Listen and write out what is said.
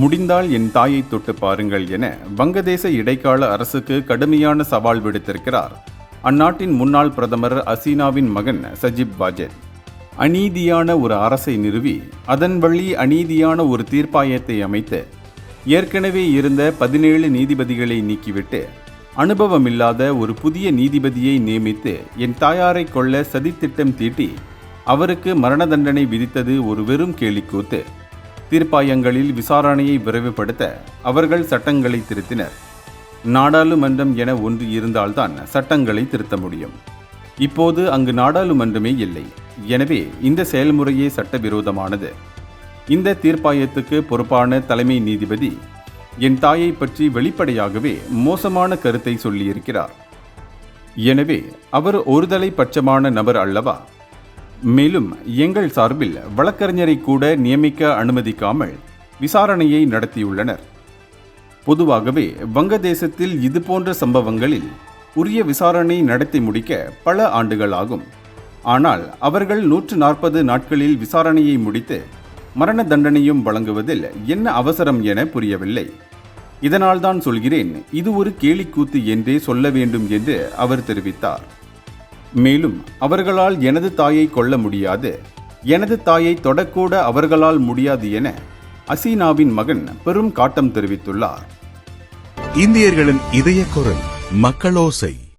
முடிந்தால் என் தாயை தொட்டு பாருங்கள் என வங்கதேச இடைக்கால அரசுக்கு கடுமையான சவால் விடுத்திருக்கிறார் அந்நாட்டின் முன்னாள் பிரதமர் ஹசீனாவின் மகன் சஜிப் வாஜெத். அநீதியான ஒரு அரசை நிறுவி அதன் வழி அநீதியான ஒரு தீர்ப்பாயத்தை அமைத்து ஏற்கனவே இருந்த 17 நீதிபதிகளை நீக்கிவிட்டு அனுபவமில்லாத ஒரு புதிய நீதிபதியை நியமித்து என் தாயாரை கொல்ல சதித்திட்டம் தீட்டி அவருக்கு மரண தண்டனை விதித்தது ஒரு வெறும் கேலிக்கூத்து. தீர்ப்பாயங்களில் விசாரணையை விரைவுபடுத்த அவர்கள் சட்டங்களை திருத்தினர். நாடாளுமன்றம் என ஒன்று இருந்தால்தான் சட்டங்களை திருத்த முடியும். இப்போது அங்கு நாடாளுமன்றமே இல்லை. எனவே இந்த செயல்முறையே சட்டவிரோதமானது. இந்த தீர்ப்பாயத்துக்கு பொறுப்பான தலைமை நீதிபதி என் தாயை பற்றி வெளிப்படையாகவே மோசமான கருத்தை சொல்லியிருக்கிறார். எனவே அவர் ஒருதலை பட்சமான நபர் அல்லவா? மேலும் எங்கள் சார்பில் வழக்கறிஞரை கூட நியமிக்க அனுமதிக்காமல் விசாரணையை நடத்தியுள்ளனர். பொதுவாகவே வங்கதேசத்தில் இதுபோன்ற சம்பவங்களில் உரிய விசாரணை நடத்தி முடிக்க பல ஆண்டுகள் ஆகும். ஆனால் அவர்கள் 140 நாட்களில் விசாரணையை முடித்து மரண தண்டனையும் வழங்குவதில் என்ன அவசரம் என புரியவில்லை. இதனால்தான் சொல்கிறேன், இது ஒரு கேலிக்கூத்து என்றே சொல்ல வேண்டும் என்று அவர் தெரிவித்தார். மேலும் அவர்களால் எனது தாயை கொல்ல முடியாது, எனது தாயை தொடக்கூட அவர்களால் முடியாது என ஹசீனாவின் மகன் பெரும் காட்டம் தெரிவித்துள்ளார். இந்தியர்களின் இதய குரல் மக்களோசை.